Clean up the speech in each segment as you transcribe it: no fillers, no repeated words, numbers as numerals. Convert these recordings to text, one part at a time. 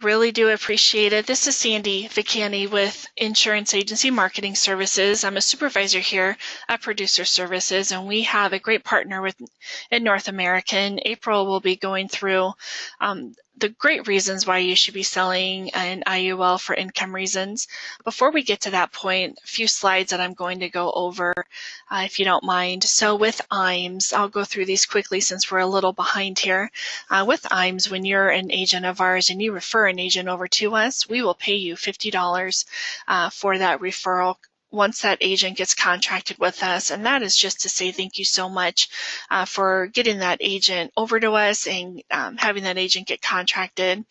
Really do appreciate it. This is Sandy Vicani with Insurance Agency Marketing Services. I'm a supervisor here at Producer Services, and we have a great partner in North America. And April will be going through the great reasons why you should be selling an IUL for income reasons. Before we get to that point, a few slides that I'm going to go over, if you don't mind. So with IMES, I'll go through these quickly since we're a little behind here. With IMES, when you're an agent of ours and you refer an agent over to us, we will pay you $50 for that referral once that agent gets contracted with us. And that is just to say thank you so much for getting that agent over to us and having that agent get contracted.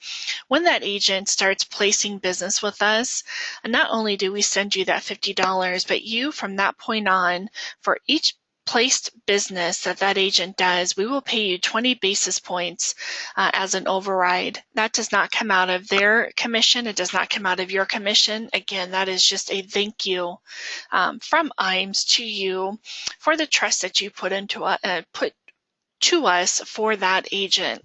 When that agent starts placing business with us, not only do we send you that $50, but you from that point on, for each placed business that agent does, we will pay you 20 basis points as an override. That does not come out of their commission. It does not come out of your commission. Again, that is just a thank you from IMES to you for the trust that you put to us for that agent.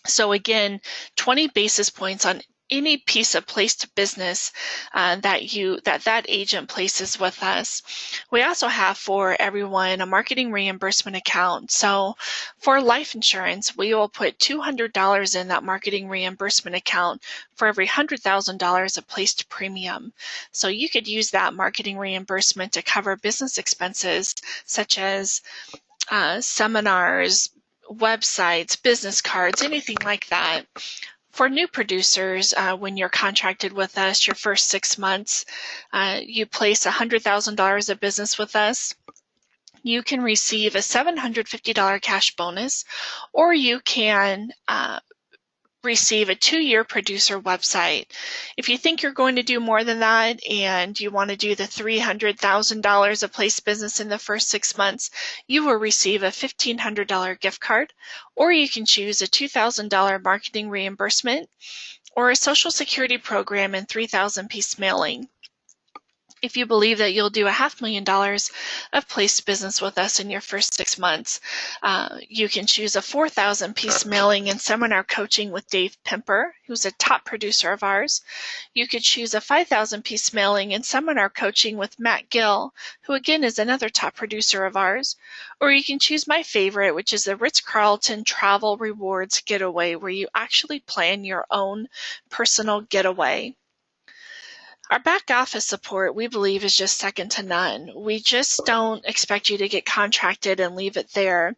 So again, 20 basis points on any piece of placed business that agent places with us. We also have for everyone a marketing reimbursement account. So for life insurance, we will put $200 in that marketing reimbursement account for every $100,000 of placed premium. So you could use that marketing reimbursement to cover business expenses such as seminars, websites, business cards, anything like that. For new producers, when you're contracted with us, your first 6 months, you place $100,000 of business with us, you can receive a $750 cash bonus, or you can receive a 2-year producer website. If you think you're going to do more than that and you want to do the $300,000 of placed business in the first 6 months, you will receive a $1,500 gift card, or you can choose a $2,000 marketing reimbursement or a Social Security program and 3,000 piece mailing. If you believe that you'll do $500,000 of placed business with us in your first 6 months, you can choose a 4,000 piece mailing and seminar coaching with Dave Pimper, who's a top producer of ours. You could choose a 5,000 piece mailing and seminar coaching with Matt Gill, who again is another top producer of ours. Or you can choose my favorite, which is the Ritz-Carlton Travel Rewards Getaway, where you actually plan your own personal getaway. Our back office support, we believe, is just second to none. We just don't expect you to get contracted and leave it there.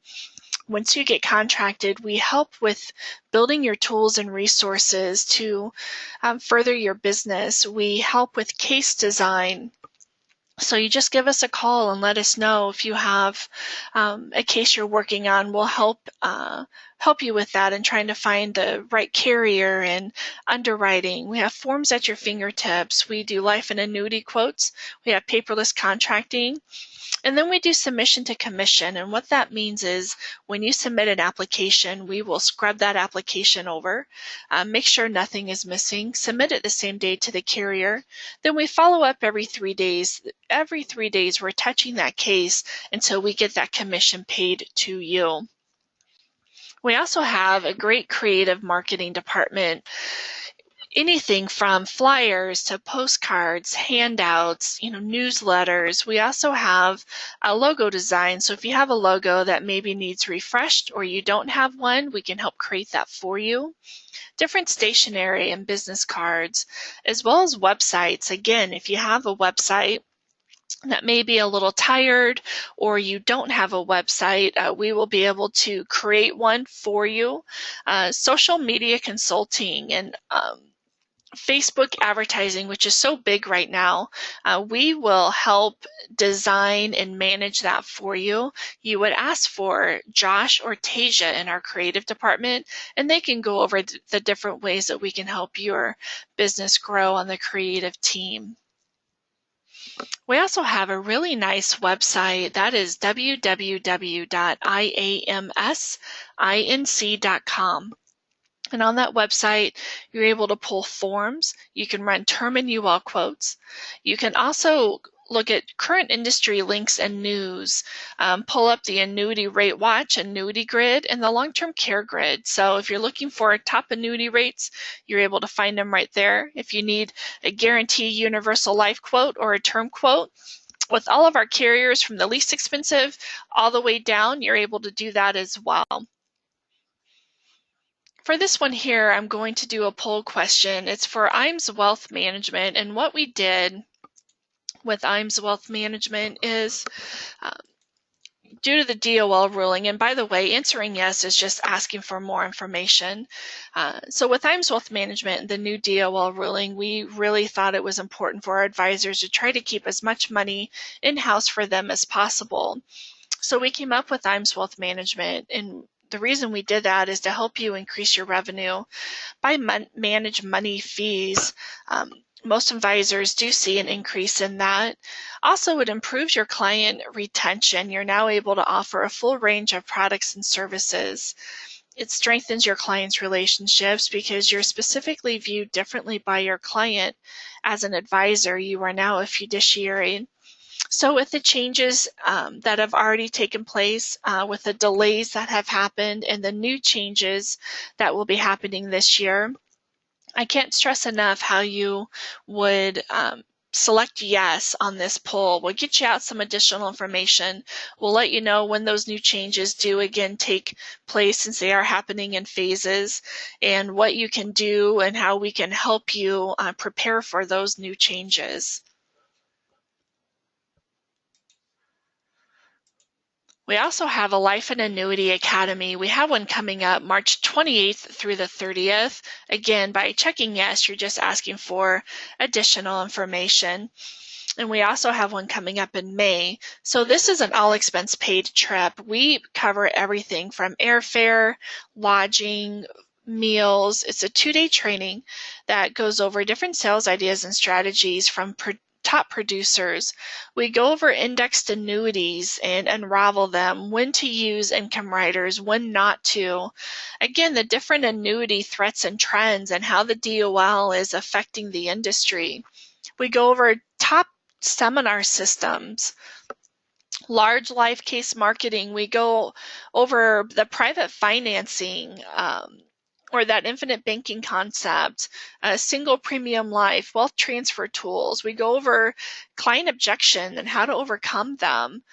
Once you get contracted, we help with building your tools and resources to further your business. We help with case design. So you just give us a call and let us know if you have a case you're working on. We'll help you with that and trying to find the right carrier and underwriting. We have forms at your fingertips. We do life and annuity quotes. We have paperless contracting. And then we do submission to commission. And what that means is when you submit an application, we will scrub that application over, make sure nothing is missing, submit it the same day to the carrier. Then we follow up every 3 days. Every 3 days, we're touching that case until we get that commission paid to you. We also have a great creative marketing department. Anything from flyers to postcards, handouts, newsletters. We also have a logo design. So if you have a logo that maybe needs refreshed or you don't have one, we can help create that for you. Different stationery and business cards, as well as websites. Again, if you have a website that may be a little tired or you don't have a website, we will be able to create one for you. Social media consulting and Facebook advertising, which is so big right now, we will help design and manage that for you. You would ask for Josh or Tasia in our creative department, and they can go over the different ways that we can help your business grow on the creative team. We also have a really nice website that is www.iamsinc.com. And on that website, you're able to pull forms. You can run term and UL quotes. You can also look at current industry links and news, pull up the annuity rate watch, annuity grid, and the long-term care grid. So if you're looking for top annuity rates, you're able to find them right there. If you need a guarantee universal life quote or a term quote, with all of our carriers from the least expensive all the way down, you're able to do that as well. For this one here, I'm going to do a poll question. It's for IAMS Wealth Management, and what we did with IAMS Wealth Management is due to the DOL ruling, and by the way, answering yes is just asking for more information. So with IAMS Wealth Management, the new DOL ruling, we really thought it was important for our advisors to try to keep as much money in-house for them as possible. So we came up with IAMS Wealth Management, and the reason we did that is to help you increase your revenue by manage money fees. Most advisors do see an increase in that. Also, it improves your client retention. You're now able to offer a full range of products and services. It strengthens your clients' relationships because you're specifically viewed differently by your client as an advisor. You are now a fiduciary. So with the changes that have already taken place, with the delays that have happened and the new changes that will be happening this year, I can't stress enough how you would select yes on this poll. We'll get you out some additional information. We'll let you know when those new changes do again take place, since they are happening in phases, and what you can do and how we can help you prepare for those new changes. We also have a Life and Annuity Academy. We have one coming up March 28th through the 30th. Again, by checking yes, you're just asking for additional information. And we also have one coming up in May. So this is an all expense paid trip. We cover everything from airfare, lodging, meals. It's a 2-day training that goes over different sales ideas and strategies from top producers. We go over indexed annuities and unravel them, when to use income riders, when not to. Again, the different annuity threats and trends and how the DOL is affecting the industry. We go over top seminar systems, large life case marketing. We go over the private financing, or that infinite banking concept, single premium life, wealth transfer tools. We go over client objection and how to overcome them.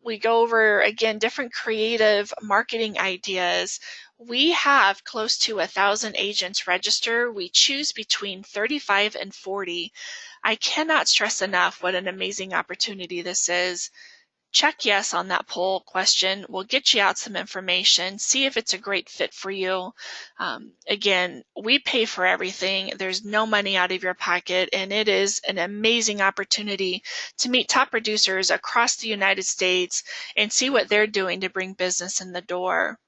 We go over, again, different creative marketing ideas. We have close to 1,000 agents register. We choose between 35 and 40. I cannot stress enough what an amazing opportunity this is. Check yes on that poll question. We'll get you out some information, see if it's a great fit for you. Again, we pay for everything. There's no money out of your pocket, and it is an amazing opportunity to meet top producers across the United States and see what they're doing to bring business in the door.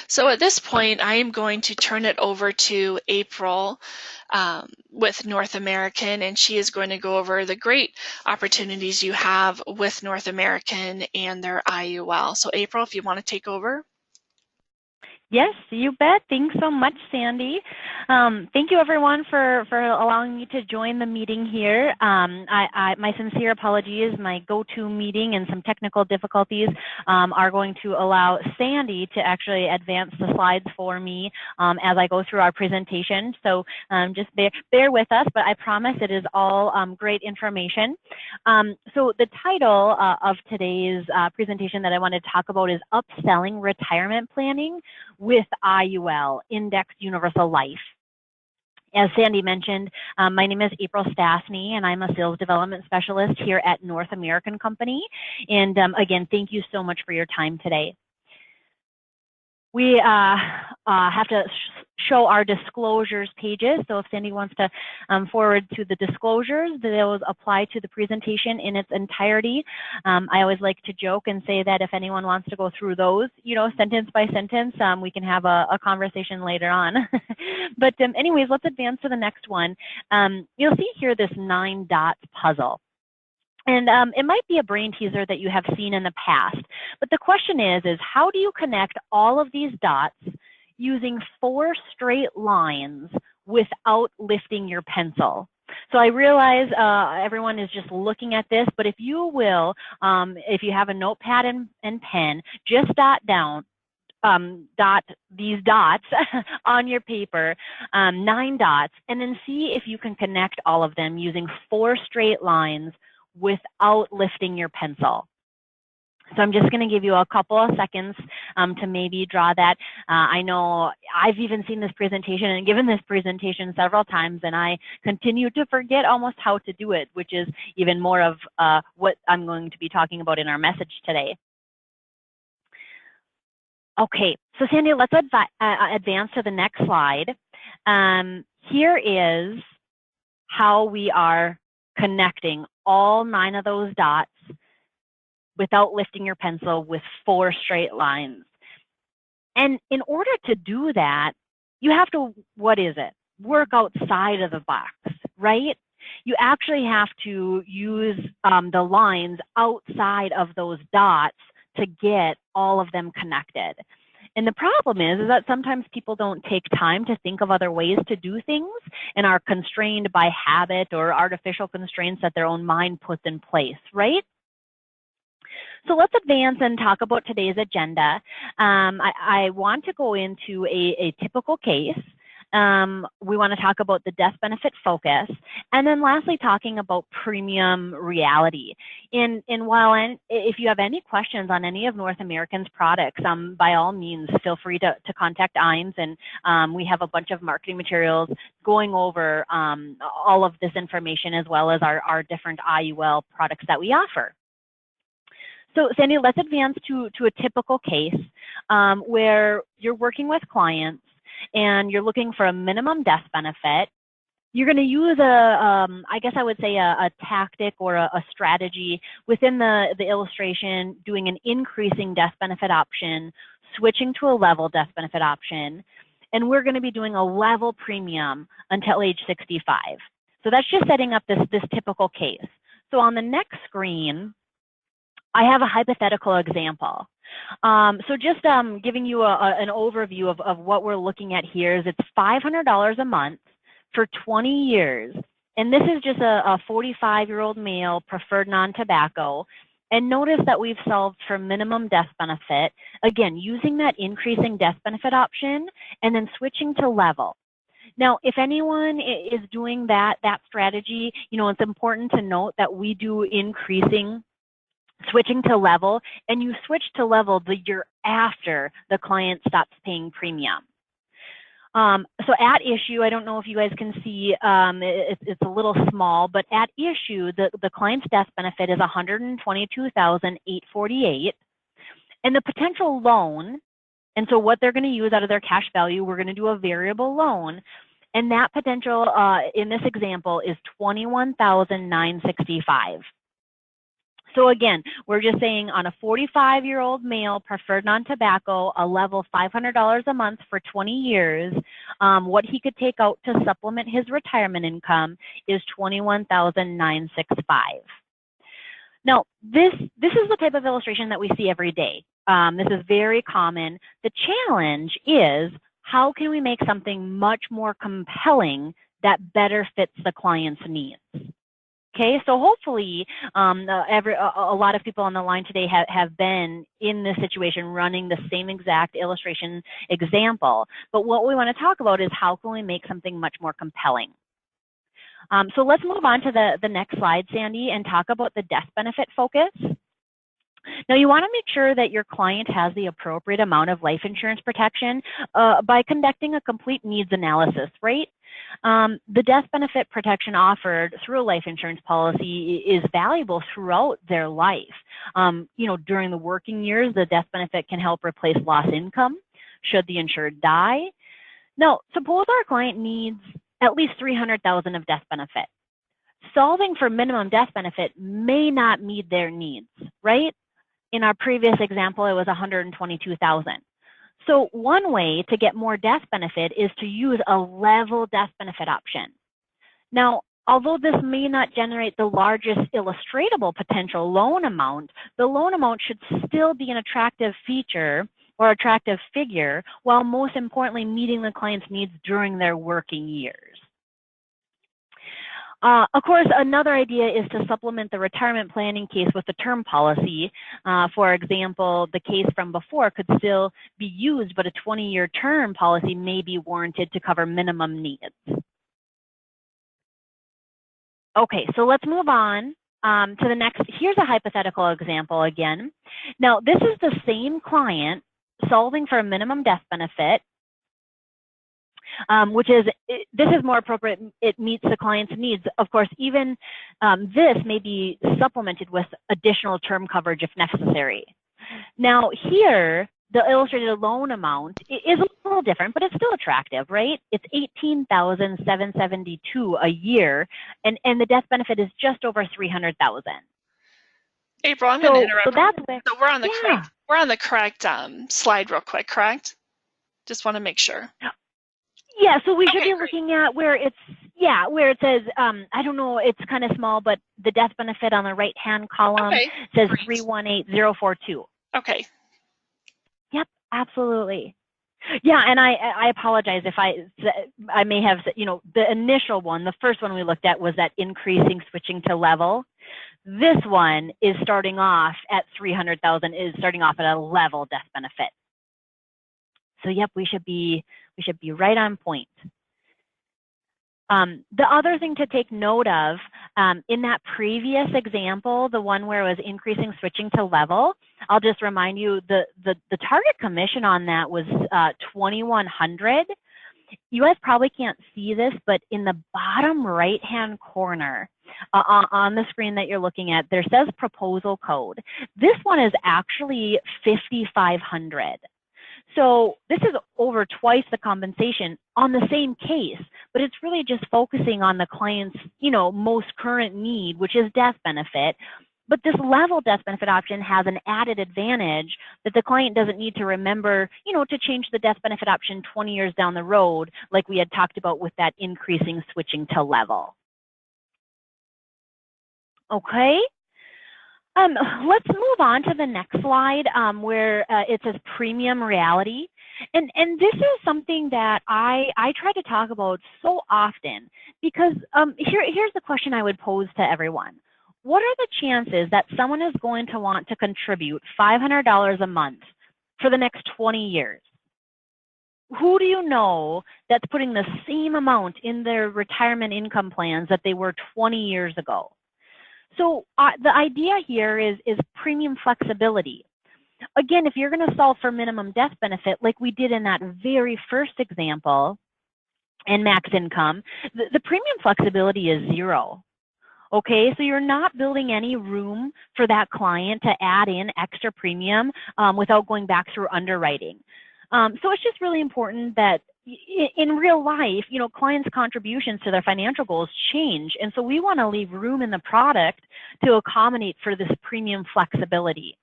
So at this point, I am going to turn it over to April with North American, and she is going to go over the great opportunities you have with North American and their IUL. So April, if you want to take over. Yes, you bet. Thanks so much, Sandy. Thank you, everyone, for allowing me to join the meeting here. My sincere apologies. My go-to meeting and some technical difficulties are going to allow Sandy to actually advance the slides for me as I go through our presentation. So just bear with us, but I promise it is all great information. So the title of today's presentation that I want to talk about is Upselling Retirement Planning with IUL, Indexed Universal Life. As Sandy mentioned, my name is April Stastny, and I'm a sales development specialist here at North American Company. And again, thank you so much for your time today. We have to show our disclosures pages. So if Sandy wants to forward to the disclosures, those apply to the presentation in its entirety. I always like to joke and say that if anyone wants to go through those, sentence by sentence, we can have a conversation later on. But anyways, let's advance to the next one. You'll see here this 9-dot puzzle. And it might be a brain teaser that you have seen in the past, but the question is how do you connect all of these dots using 4 straight lines without lifting your pencil? So I realize everyone is just looking at this, but if you will, if you have a notepad and pen, just dot these dots on your paper, 9 dots, and then see if you can connect all of them using 4 straight lines without lifting your pencil. So I'm just going to give you a couple of seconds to maybe draw that. I know I've even seen this presentation and given this presentation several times, and I continue to forget almost how to do it, which is even more of what I'm going to be talking about in our message today. Okay, so Sandy, let's advance to the next slide. Here is how we are connecting all 9 of those dots without lifting your pencil with 4 straight lines. And in order to do that, you have to, what is it? Work outside of the box, right? You actually have to use the lines outside of those dots to get all of them connected. And the problem is that sometimes people don't take time to think of other ways to do things and are constrained by habit or artificial constraints that their own mind puts in place, right? So let's advance and talk about today's agenda. I want to go into a typical case. We want to talk about the death benefit focus, and then lastly talking about premium reality. And while if you have any questions on any of North American's products, by all means feel free to contact IAMS, and we have a bunch of marketing materials going over all of this information as well as our different IUL products that we offer. So Sandy, let's advance to a typical case where you're working with clients and you're looking for a minimum death benefit. You're going to use I guess I would say a tactic or a strategy within the illustration, doing an increasing death benefit option, switching to a level death benefit option, and we're going to be doing a level premium until age 65. So that's just setting up this typical case. So on the next screen, I have a hypothetical example. So just giving you an overview of what we're looking at here is it's $500 a month for 20 years. And this is just a 45-year-old male, preferred non-tobacco. And notice that we've solved for minimum death benefit, again, using that increasing death benefit option and then switching to level. Now, if anyone is doing that strategy, it's important to note that we do switching to level, and you switch to level the year after the client stops paying premium. So at issue, I don't know if you guys can see, it's a little small, but at issue, the client's death benefit is $122,848, and the potential loan, and so what they're going to use out of their cash value, we're going to do a variable loan, and that potential in this example is $21,965. So again, we're just saying on a 45-year-old male, preferred non-tobacco, a level $500 a month for 20 years, what he could take out to supplement his retirement income is $21,965. Now, this is the type of illustration that we see every day. This is very common. The challenge is, how can we make something much more compelling that better fits the client's needs? Okay, so hopefully a lot of people on the line today have been in this situation running the same exact illustration example. But what we want to talk about is how can we make something much more compelling. So let's move on to the next slide, Sandy, and talk about the death benefit focus. Now, you want to make sure that your client has the appropriate amount of life insurance protection by conducting a complete needs analysis, right? The death benefit protection offered through a life insurance policy is valuable throughout their life. During the working years, the death benefit can help replace lost income should the insured die. Now, suppose our client needs at least $300,000 of death benefit. Solving for minimum death benefit may not meet their needs, right? In our previous example, it was $122,000. So one way to get more death benefit is to use a level death benefit option. Now, although this may not generate the largest illustratable potential loan amount, the loan amount should still be an attractive feature or attractive figure, while most importantly meeting the client's needs during their working years. Of course, another idea is to supplement the retirement planning case with a term policy. For example, the case from before could still be used, but a 20-year term policy may be warranted to cover minimum needs. Okay, so let's move on to the next. Here's a hypothetical example again. Now, this is the same client solving for a minimum death benefit, which is, this is more appropriate. It meets the client's needs. Of course, even this may be supplemented with additional term coverage if necessary. Now here, the illustrated loan amount is a little different, but it's still attractive, right? It's $18,772 a year, and the death benefit is just over $300,000. April, I'm going to interrupt. So we're on the correct slide real quick, correct? Just want to make sure. Yeah, so we should be looking at where it's, where it says, I don't know, it's kind of small, but the death benefit on the right-hand column says 318042. Okay. Yep, absolutely. Yeah, and I apologize if I may have, the initial one, the first one we looked at was that increasing switching to level. This one is starting off at 300,000, is starting off at a level death benefit. So yep, we should be right on point. The other thing to take note of, in that previous example, the one where it was increasing switching to level, I'll just remind you the target commission on that was $2,100. You guys probably can't see this, but in the bottom right-hand corner on the screen that you're looking at, there says proposal code. This one is actually $5,500. So this is over twice the compensation on the same case, but it's really just focusing on the client's, most current need, which is death benefit. But this level death benefit option has an added advantage that the client doesn't need to remember, to change the death benefit option 20 years down the road, like we had talked about with that increasing switching to level. Okay. Let's move on to the next slide where it says premium reality. And this is something that I try to talk about so often because here's the question I would pose to everyone. What are the chances that someone is going to want to contribute $500 a month for the next 20 years? Who do you know that's putting the same amount in their retirement income plans that they were 20 years ago? So the idea here is premium flexibility. Again, if you're going to solve for minimum death benefit, like we did in that very first example, and max income, the premium flexibility is 0. Okay, so you're not building any room for that client to add in extra premium without going back through underwriting. So it's just really important that in real life, clients' contributions to their financial goals change. And so we want to leave room in the product to accommodate for this premium flexibility.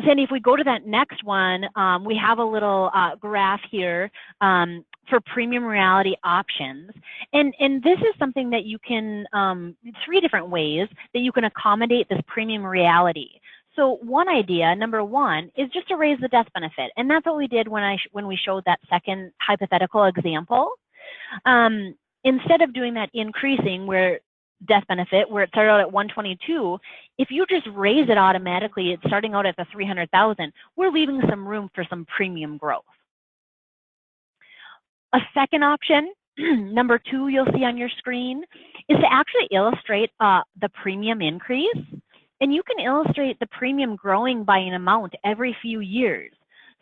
Sandy, if we go to that next one, we have a little graph here for premium reality options. And this is something that you can, 3 different ways that you can accommodate this premium reality. So one idea, number one, is just to raise the death benefit. And that's what we did when we showed that second hypothetical example. Instead of doing that increasing where death benefit, where it started out at 122, if you just raise it automatically, it's starting out at the 300,000, we're leaving some room for some premium growth. A second option, number 2, you'll see on your screen, is to actually illustrate the premium increase. And you can illustrate the premium growing by an amount every few years.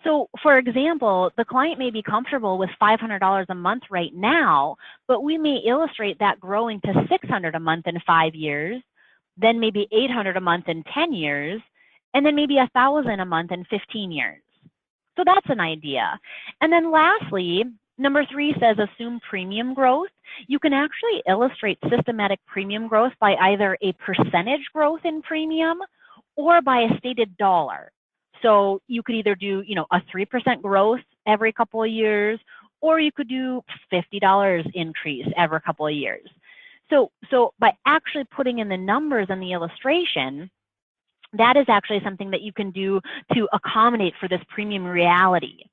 So for example, the client may be comfortable with $500 a month right now, but we may illustrate that growing to $600 a month in 5 years, then maybe $800 a month in 10 years, and then maybe $1,000 a month in 15 years. So that's an idea. And then lastly, number 3 says assume premium growth. You can actually illustrate systematic premium growth by either a percentage growth in premium or by a stated dollar. So you could either do, a 3% growth every couple of years, or you could do $50 increase every couple of years. So by actually putting in the numbers in the illustration, that is actually something that you can do to accommodate for this premium reality.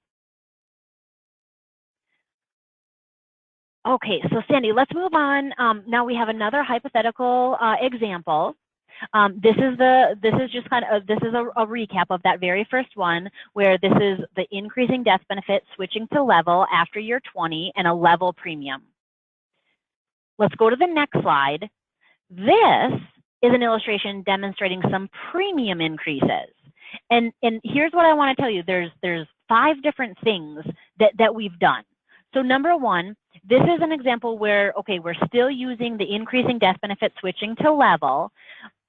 Okay, so Sandy, let's move on. Now we have another hypothetical example. This is just kind of this is a recap of that very first one, where this is the increasing death benefit switching to level after year 20 and a level premium. Let's go to the next slide. This is an illustration demonstrating some premium increases. And here's what I want to tell you. There's 5 different things that we've done. So number one, this is an example where, okay, we're still using the increasing death benefit switching to level,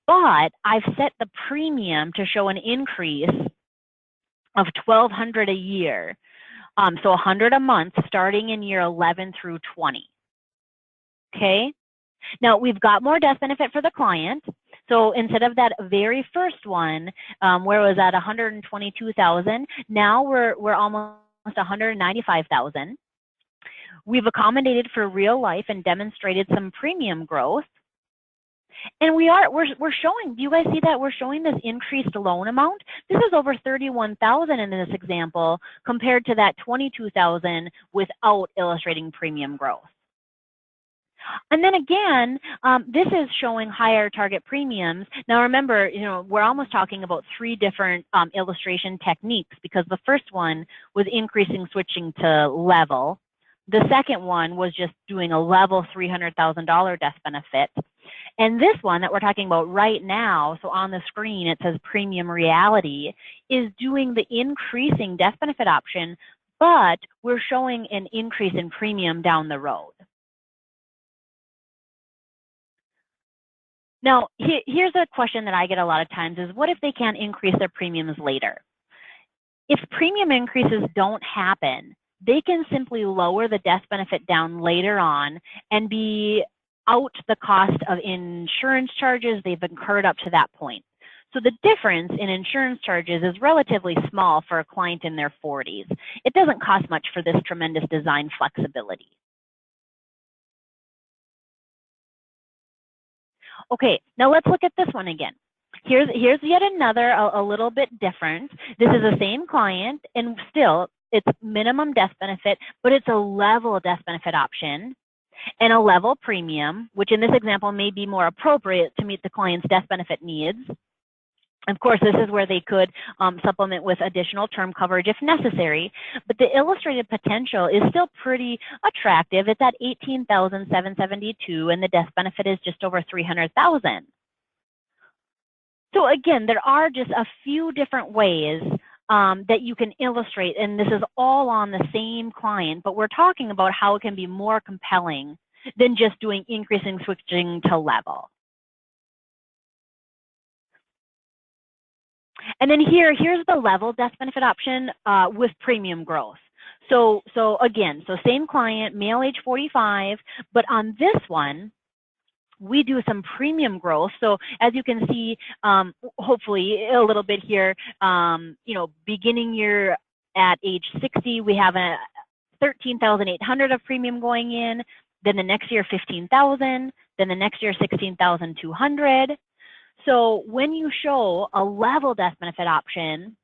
but I've set the premium to show an increase of $1,200 a year. So $100 a month starting in year 11 through 20. Okay. Now we've got more death benefit for the client. So instead of that very first one, where it was at $122,000, now we're almost $195,000. We've accommodated for real life and demonstrated some premium growth. And we're showing, do you guys see that? We're showing this increased loan amount. This is over $31,000 in this example compared to that $22,000 without illustrating premium growth. And then again, this is showing higher target premiums. Now remember, we're almost talking about 3 different illustration techniques, because the first one was increasing switching to level. The second one was just doing a level $300,000 death benefit. And this one that we're talking about right now, so on the screen it says Premium Reality, is doing the increasing death benefit option, but we're showing an increase in premium down the road. Now, here's a question that I get a lot of times is, what if they can't increase their premiums later? If premium increases don't happen, they can simply lower the death benefit down later on and be out the cost of insurance charges they've incurred up to that point. So the difference in insurance charges is relatively small for a client in their 40s. It doesn't cost much for this tremendous design flexibility. Okay, now let's look at this one again. Here's yet another, a little bit different. This is the same client, and still it's minimum death benefit, but it's a level death benefit option and a level premium, which in this example may be more appropriate to meet the client's death benefit needs. Of course, this is where they could supplement with additional term coverage if necessary, but the illustrated potential is still pretty attractive. It's at $18,772, and the death benefit is just over $300,000. So again, there are just a few different ways that you can illustrate, and this is all on the same client, but we're talking about how it can be more compelling than just doing increasing switching to level. And then here's the level death benefit option with premium growth. So again, same client, male age 45, but on this one, we do some premium growth. So as you can see, hopefully a little bit here, beginning year at age 60, we have a $13,800 of premium going in. Then the next year, $15,000. Then the next year, $16,200. So when you show a level death benefit option,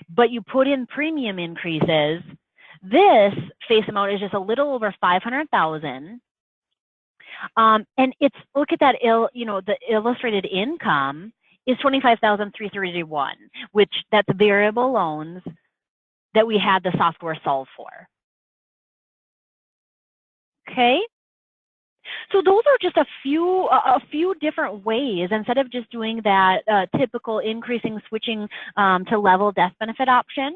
but you put in premium increases, this face amount is just a little over $500,000. And it's, look at that, the illustrated income is $25,331, which that's variable loans that we had the software solve for. Okay. So those are just a few different ways, instead of just doing that typical increasing switching to level death benefit option.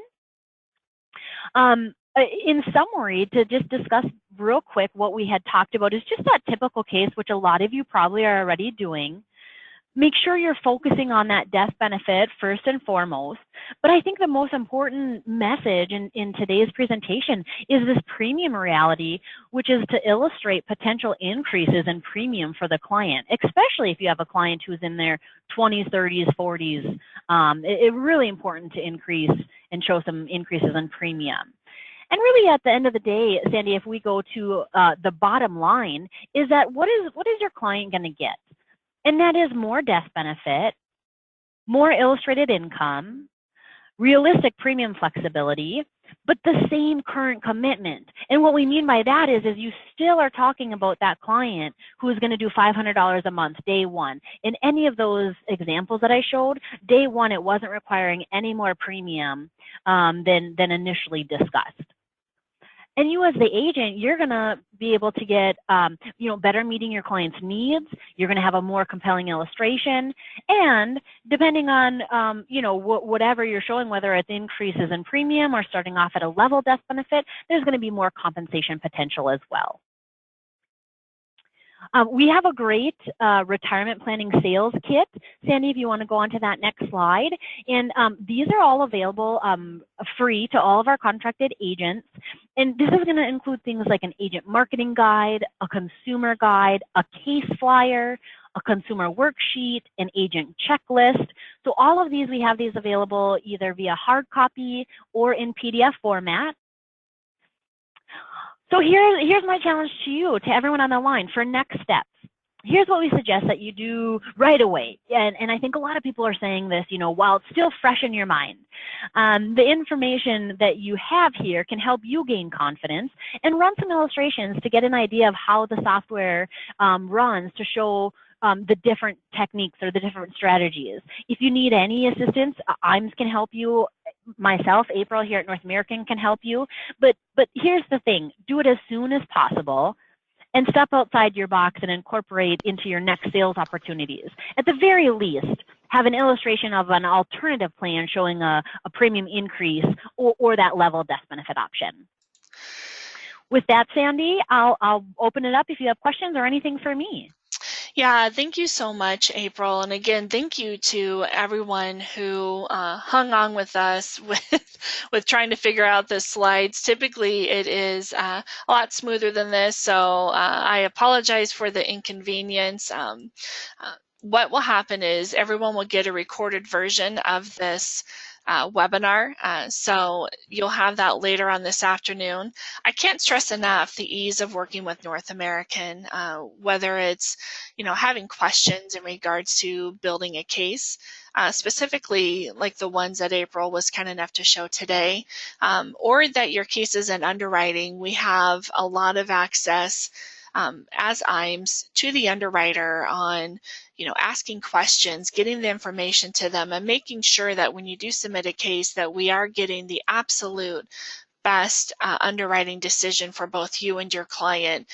In summary, to just discuss real quick what we had talked about is just that typical case, which a lot of you probably are already doing. Make sure you're focusing on that death benefit first and foremost. But I think the most important message in today's presentation is this premium reality, which is to illustrate potential increases in premium for the client, especially if you have a client who's in their 20s, 30s, 40s. It's really important to increase and show some increases in premium. And really, at the end of the day, Sandy, if we go to the bottom line, is that what is your client going to get? And that is more death benefit, more illustrated income, realistic premium flexibility, but the same current commitment. And what we mean by that is you still are talking about that client who is going to do $500 a month day one. In any of those examples that I showed, day one, it wasn't requiring any more premium than initially discussed. And you as the agent, you're going to be able to get, better meeting your client's needs. You're going to have a more compelling illustration. And depending on, whatever you're showing, whether it's increases in premium or starting off at a level death benefit, there's going to be more compensation potential as well. We have a great retirement planning sales kit. Sandy, if you want to go on to that next slide. And these are all available free to all of our contracted agents. And this is going to include things like an agent marketing guide, a consumer guide, a case flyer, a consumer worksheet, an agent checklist. So all of these, we have these available either via hard copy or in PDF format. So here's my challenge to you, to everyone on the line, for next steps. Here's what we suggest that you do right away. And I think a lot of people are saying this, while it's still fresh in your mind. The information that you have here can help you gain confidence, and run some illustrations to get an idea of how the software runs, to show the different techniques or the different strategies. If you need any assistance, IAMS can help you. Myself, April here at North American, can help you. But here's the thing, do it as soon as possible and step outside your box and incorporate into your next sales opportunities. At the very least, have an illustration of an alternative plan showing a premium increase or that level death benefit option. With that, Sandy, I'll open it up if you have questions or anything for me. Yeah, thank you so much, April. And again, thank you to everyone who hung on with us with trying to figure out the slides. Typically, it is a lot smoother than this, so I apologize for the inconvenience. What will happen is everyone will get a recorded version of this webinar, so you'll have that later on this afternoon. I can't stress enough the ease of working with North American, whether it's having questions in regards to building a case, specifically like the ones that April was kind enough to show today, or that your case is in underwriting. We have a lot of access as IAMS to the underwriter on asking questions, getting the information to them, and making sure that when you do submit a case that we are getting the absolute best underwriting decision for both you and your client.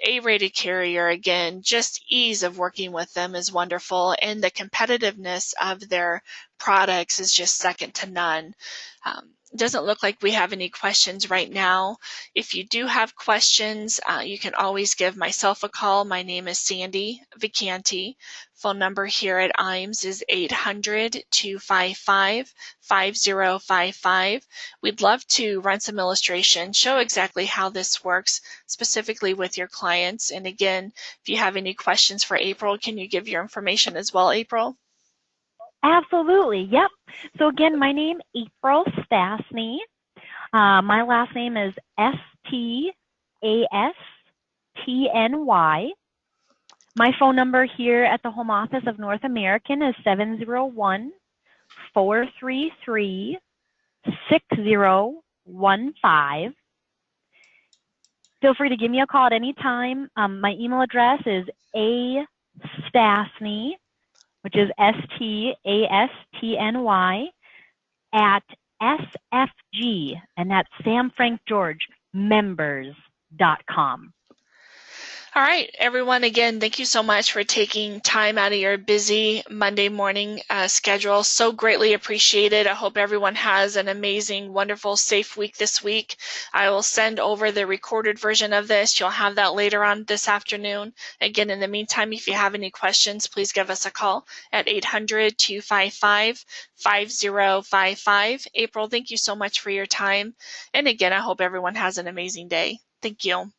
A-rated carrier, again, just ease of working with them is wonderful, and the competitiveness of their products is just second to none. It doesn't look like we have any questions right now. If you do have questions, you can always give myself a call. My name is Sandy Vicanti. Phone number here at IAMS is 800-255-5055. We'd love to run some illustrations, show exactly how this works specifically with your clients. And again, if you have any questions for April, can you give your information as well, April? Absolutely, yep. So again, my name is April Stastny. My last name is S-T-A-S-T-N-Y. My phone number here at the home office of North American is 701-433-6015. Feel free to give me a call at any time. My email address is astastny, which is S-T-A-S-T-N-Y, at SFG, and that's Sam Frank George, members.com. All right, everyone, again, thank you so much for taking time out of your busy Monday morning schedule. So greatly appreciated. I hope everyone has an amazing, wonderful, safe week this week. I will send over the recorded version of this. You'll have that later on this afternoon. Again, in the meantime, if you have any questions, please give us a call at 800-255-5055. April, thank you so much for your time. And again, I hope everyone has an amazing day. Thank you.